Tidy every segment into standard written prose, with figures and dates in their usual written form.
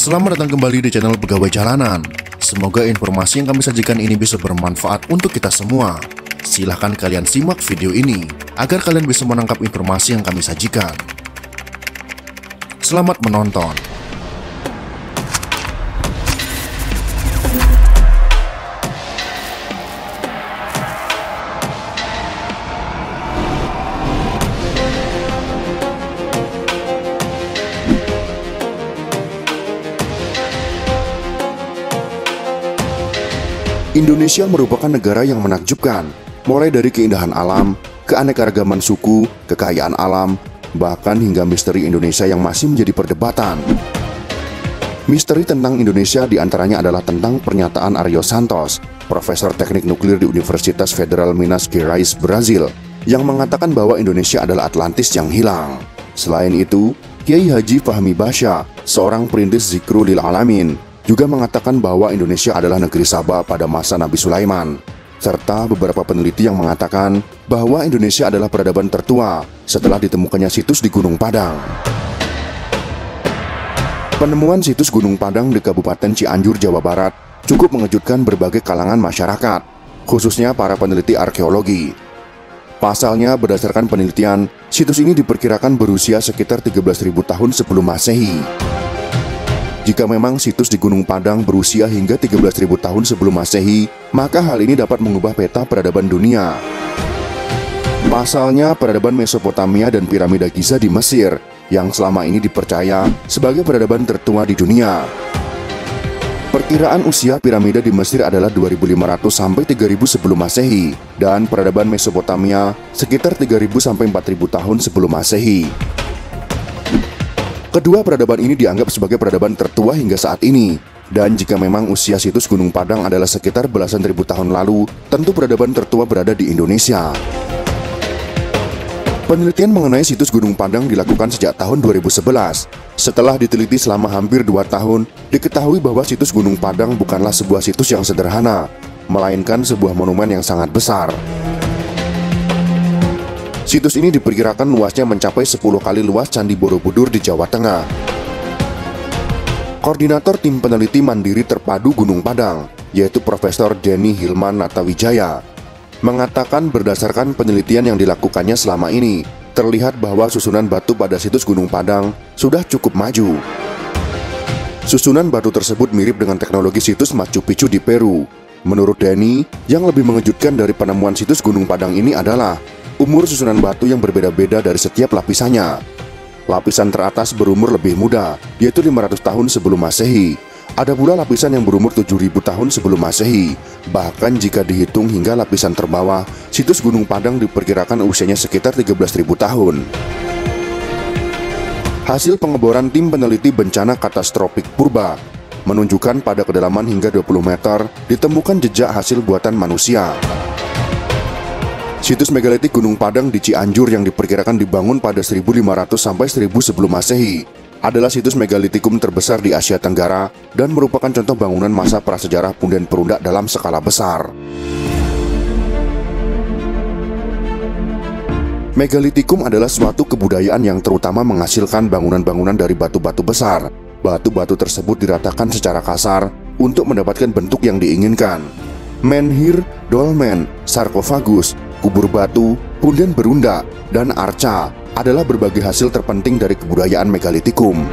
Selamat datang kembali di channel Pegawai Jalanan. Semoga informasi yang kami sajikan ini bisa bermanfaat untuk kita semua. Silahkan kalian simak video ini agar kalian bisa menangkap informasi yang kami sajikan. Selamat menonton. Indonesia merupakan negara yang menakjubkan, mulai dari keindahan alam, keanekaragaman suku, kekayaan alam, bahkan hingga misteri Indonesia yang masih menjadi perdebatan. Misteri tentang Indonesia diantaranya adalah tentang pernyataan Aryo Santos, Profesor Teknik Nuklir di Universitas Federal Minas Gerais, Brazil, yang mengatakan bahwa Indonesia adalah Atlantis yang hilang. Selain itu, Kiai Haji Fahmi Basya, seorang perintis Zikrul Alamin, juga mengatakan bahwa Indonesia adalah negeri Sabah pada masa Nabi Sulaiman, serta beberapa peneliti yang mengatakan bahwa Indonesia adalah peradaban tertua setelah ditemukannya situs di Gunung Padang. Penemuan situs Gunung Padang di Kabupaten Cianjur, Jawa Barat cukup mengejutkan berbagai kalangan masyarakat, khususnya para peneliti arkeologi. Pasalnya, berdasarkan penelitian, situs ini diperkirakan berusia sekitar 13.000 tahun sebelum Masehi. Jika memang situs di Gunung Padang berusia hingga 13.000 tahun sebelum Masehi, maka hal ini dapat mengubah peta peradaban dunia. Pasalnya, peradaban Mesopotamia dan piramida Giza di Mesir, yang selama ini dipercaya sebagai peradaban tertua di dunia. Perkiraan usia piramida di Mesir adalah 2.500 sampai 3.000 sebelum Masehi, dan peradaban Mesopotamia sekitar 3.000 sampai 4.000 tahun sebelum Masehi. Kedua peradaban ini dianggap sebagai peradaban tertua hingga saat ini. Dan jika memang usia situs Gunung Padang adalah sekitar belasan ribu tahun lalu, tentu peradaban tertua berada di Indonesia. Penelitian mengenai situs Gunung Padang dilakukan sejak tahun 2011. Setelah diteliti selama hampir 2 tahun, diketahui bahwa situs Gunung Padang bukanlah sebuah situs yang sederhana, melainkan sebuah monumen yang sangat besar. Situs ini diperkirakan luasnya mencapai 10 kali luas Candi Borobudur di Jawa Tengah. Koordinator tim peneliti mandiri terpadu Gunung Padang, yaitu Profesor Denny Hilman Natawijaya, mengatakan berdasarkan penelitian yang dilakukannya selama ini, terlihat bahwa susunan batu pada situs Gunung Padang sudah cukup maju. Susunan batu tersebut mirip dengan teknologi situs Machu Picchu di Peru. Menurut Denny, yang lebih mengejutkan dari penemuan situs Gunung Padang ini adalah umur susunan batu yang berbeda-beda dari setiap lapisannya. Lapisan teratas berumur lebih muda, yaitu 500 tahun sebelum Masehi. Ada pula lapisan yang berumur 7.000 tahun sebelum Masehi. Bahkan jika dihitung hingga lapisan terbawah, situs Gunung Padang diperkirakan usianya sekitar 13.000 tahun. Hasil pengeboran tim peneliti bencana katastrofik purba menunjukkan pada kedalaman hingga 20 meter ditemukan jejak hasil buatan manusia. Situs megalitik Gunung Padang di Cianjur yang diperkirakan dibangun pada 1.500 sampai 1.000 sebelum Masehi adalah situs megalitikum terbesar di Asia Tenggara dan merupakan contoh bangunan masa prasejarah punden perundak dalam skala besar. Megalitikum adalah suatu kebudayaan yang terutama menghasilkan bangunan-bangunan dari batu-batu besar. Batu-batu tersebut diratakan secara kasar untuk mendapatkan bentuk yang diinginkan. Menhir, dolmen, sarkofagus, kubur batu, punden berundak, dan arca adalah berbagai hasil terpenting dari kebudayaan megalitikum.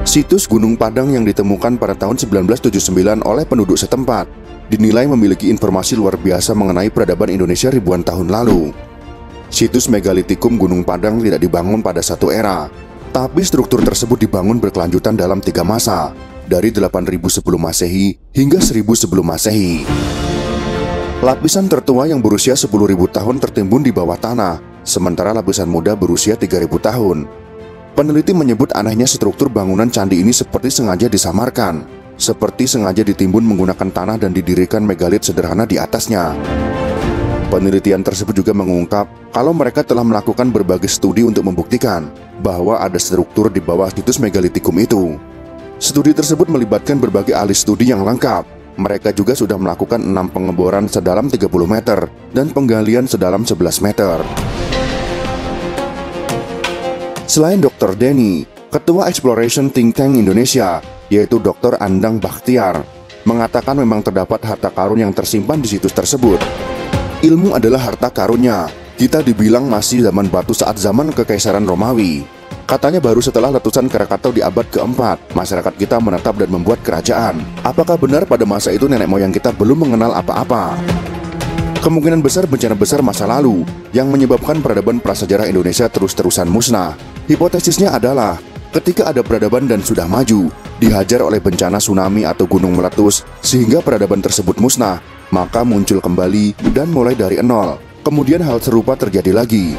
Situs Gunung Padang yang ditemukan pada tahun 1979 oleh penduduk setempat dinilai memiliki informasi luar biasa mengenai peradaban Indonesia ribuan tahun lalu. Situs megalitikum Gunung Padang tidak dibangun pada satu era, tapi struktur tersebut dibangun berkelanjutan dalam 3 masa, dari 8.000 sebelum Masehi hingga 1.000 sebelum Masehi. Lapisan tertua yang berusia 10.000 tahun tertimbun di bawah tanah, sementara lapisan muda berusia 3.000 tahun. Peneliti menyebut anehnya struktur bangunan candi ini seperti sengaja disamarkan, seperti sengaja ditimbun menggunakan tanah dan didirikan megalit sederhana di atasnya. Penelitian tersebut juga mengungkap kalau mereka telah melakukan berbagai studi untuk membuktikan bahwa ada struktur di bawah situs megalitikum itu. Studi tersebut melibatkan berbagai ahli studi yang lengkap. Mereka juga sudah melakukan 6 pengeboran sedalam 30 meter dan penggalian sedalam 11 meter. Selain Dr. Denny, Ketua Exploration Think Tank Indonesia, yaitu Dr. Andang Bakhtiar, mengatakan memang terdapat harta karun yang tersimpan di situs tersebut. Ilmu adalah harta karunnya. Kita dibilang masih zaman batu saat zaman Kekaisaran Romawi. Katanya baru setelah letusan Krakatau di abad keempat, masyarakat kita menetap dan membuat kerajaan. Apakah benar pada masa itu nenek moyang kita belum mengenal apa-apa? Kemungkinan besar bencana besar masa lalu yang menyebabkan peradaban prasejarah Indonesia terus-terusan musnah. Hipotesisnya adalah ketika ada peradaban dan sudah maju, dihajar oleh bencana tsunami atau gunung meletus sehingga peradaban tersebut musnah, maka muncul kembali dan mulai dari nol. Kemudian hal serupa terjadi lagi.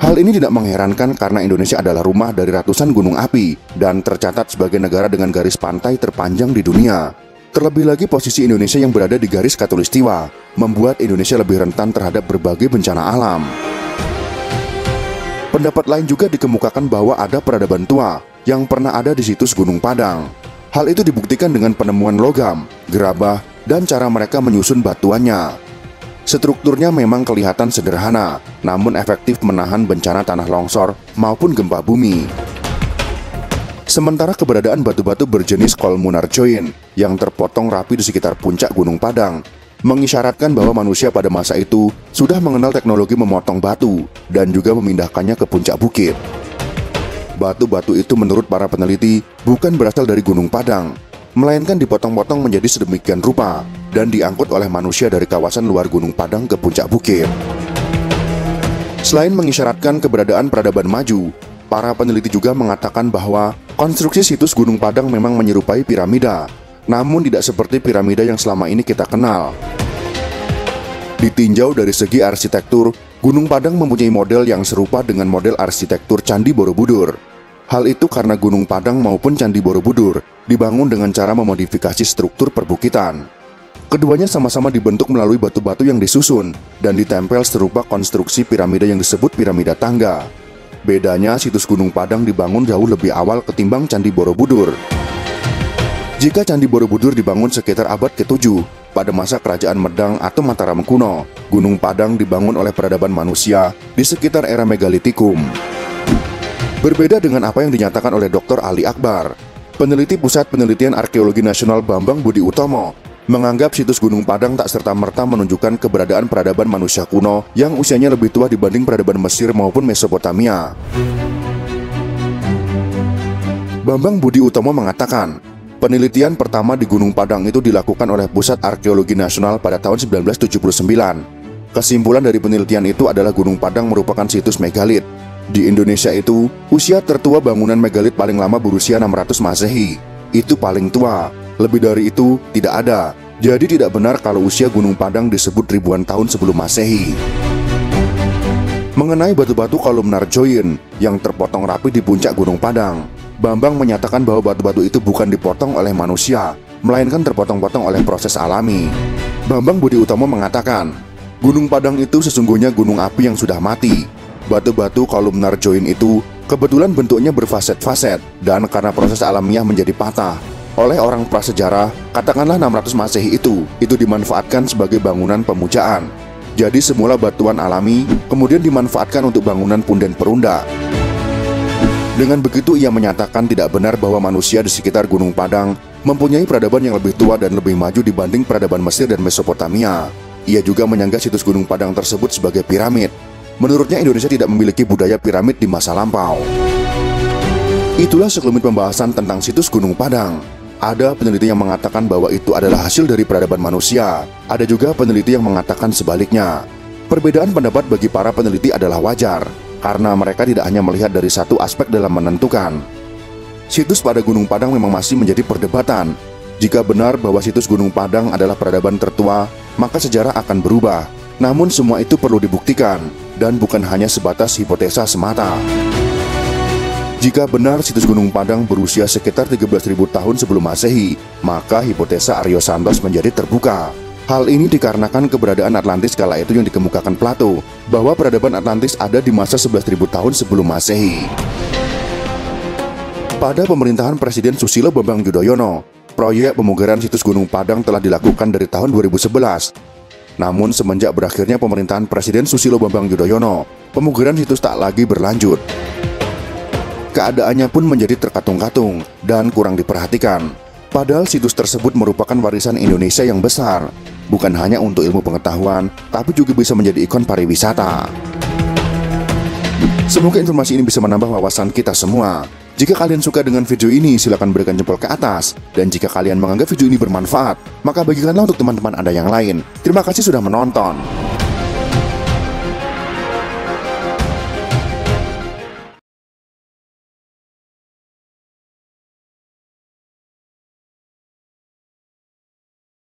Hal ini tidak mengherankan karena Indonesia adalah rumah dari ratusan gunung api dan tercatat sebagai negara dengan garis pantai terpanjang di dunia. Terlebih lagi posisi Indonesia yang berada di garis khatulistiwa membuat Indonesia lebih rentan terhadap berbagai bencana alam. Pendapat lain juga dikemukakan bahwa ada peradaban tua yang pernah ada di situs Gunung Padang. Hal itu dibuktikan dengan penemuan logam, gerabah, dan cara mereka menyusun batuannya. Strukturnya memang kelihatan sederhana, namun efektif menahan bencana tanah longsor maupun gempa bumi. Sementara keberadaan batu-batu berjenis kolmunarjoin yang terpotong rapi di sekitar puncak Gunung Padang mengisyaratkan bahwa manusia pada masa itu sudah mengenal teknologi memotong batu dan juga memindahkannya ke puncak bukit. Batu-batu itu menurut para peneliti bukan berasal dari Gunung Padang, melainkan dipotong-potong menjadi sedemikian rupa dan diangkut oleh manusia dari kawasan luar Gunung Padang ke puncak bukit. Selain mengisyaratkan keberadaan peradaban maju, para peneliti juga mengatakan bahwa konstruksi situs Gunung Padang memang menyerupai piramida, namun tidak seperti piramida yang selama ini kita kenal. Ditinjau dari segi arsitektur, Gunung Padang mempunyai model yang serupa dengan model arsitektur Candi Borobudur. Hal itu karena Gunung Padang maupun Candi Borobudur dibangun dengan cara memodifikasi struktur perbukitan. Keduanya sama-sama dibentuk melalui batu-batu yang disusun dan ditempel serupa konstruksi piramida yang disebut piramida tangga. Bedanya situs Gunung Padang dibangun jauh lebih awal ketimbang Candi Borobudur. Jika Candi Borobudur dibangun sekitar abad ke-7 pada masa Kerajaan Medang atau Mataram kuno, Gunung Padang dibangun oleh peradaban manusia di sekitar era Megalitikum. Berbeda dengan apa yang dinyatakan oleh Dr. Ali Akbar, peneliti Pusat Penelitian Arkeologi Nasional Bambang Budi Utomo menganggap situs Gunung Padang tak serta-merta menunjukkan keberadaan peradaban manusia kuno yang usianya lebih tua dibanding peradaban Mesir maupun Mesopotamia. Bambang Budi Utomo mengatakan, penelitian pertama di Gunung Padang itu dilakukan oleh Pusat Arkeologi Nasional pada tahun 1979. Kesimpulan dari penelitian itu adalah Gunung Padang merupakan situs megalit. Di Indonesia itu, usia tertua bangunan megalit paling lama berusia 600 Masehi. Itu paling tua. Lebih dari itu, tidak ada. Jadi tidak benar kalau usia Gunung Padang disebut ribuan tahun sebelum Masehi. Mengenai batu-batu kolumnarjoin yang terpotong rapi di puncak Gunung Padang, Bambang menyatakan bahwa batu-batu itu bukan dipotong oleh manusia, melainkan terpotong-potong oleh proses alami. Bambang Budi Utomo mengatakan, Gunung Padang itu sesungguhnya gunung api yang sudah mati. Batu-batu kolumnarjoin itu kebetulan bentuknya berfaset-faset dan karena proses alamiah menjadi patah. Oleh orang prasejarah, katakanlah 600 Masehi itu dimanfaatkan sebagai bangunan pemujaan. Jadi semula batuan alami, kemudian dimanfaatkan untuk bangunan punden perunda. Dengan begitu ia menyatakan tidak benar bahwa manusia di sekitar Gunung Padang mempunyai peradaban yang lebih tua dan lebih maju dibanding peradaban Mesir dan Mesopotamia. Ia juga menyanggah situs Gunung Padang tersebut sebagai piramid. Menurutnya Indonesia tidak memiliki budaya piramid di masa lampau. Itulah sekelumit pembahasan tentang situs Gunung Padang. Ada peneliti yang mengatakan bahwa itu adalah hasil dari peradaban manusia. Ada juga peneliti yang mengatakan sebaliknya. Perbedaan pendapat bagi para peneliti adalah wajar, karena mereka tidak hanya melihat dari satu aspek dalam menentukan. Situs pada Gunung Padang memang masih menjadi perdebatan. Jika benar bahwa situs Gunung Padang adalah peradaban tertua, maka sejarah akan berubah. Namun semua itu perlu dibuktikan, dan bukan hanya sebatas hipotesa semata. Jika benar situs Gunung Padang berusia sekitar 13.000 tahun sebelum Masehi, maka hipotesa Aryo Santos menjadi terbuka. Hal ini dikarenakan keberadaan Atlantis kala itu yang dikemukakan Plato, bahwa peradaban Atlantis ada di masa 11.000 tahun sebelum Masehi. Pada pemerintahan Presiden Susilo Bambang Yudhoyono, proyek pemugaran situs Gunung Padang telah dilakukan dari tahun 2011. Namun semenjak berakhirnya pemerintahan Presiden Susilo Bambang Yudhoyono, pemugaran situs tak lagi berlanjut. keadaannya pun menjadi terkatung-katung dan kurang diperhatikan. Padahal situs tersebut merupakan warisan Indonesia yang besar, bukan hanya untuk ilmu pengetahuan, tapi juga bisa menjadi ikon pariwisata. Semoga informasi ini bisa menambah wawasan kita semua. Jika kalian suka dengan video ini, silahkan berikan jempol ke atas. Dan jika kalian menganggap video ini bermanfaat, maka bagikanlah untuk teman-teman Anda yang lain. Terima kasih sudah menonton.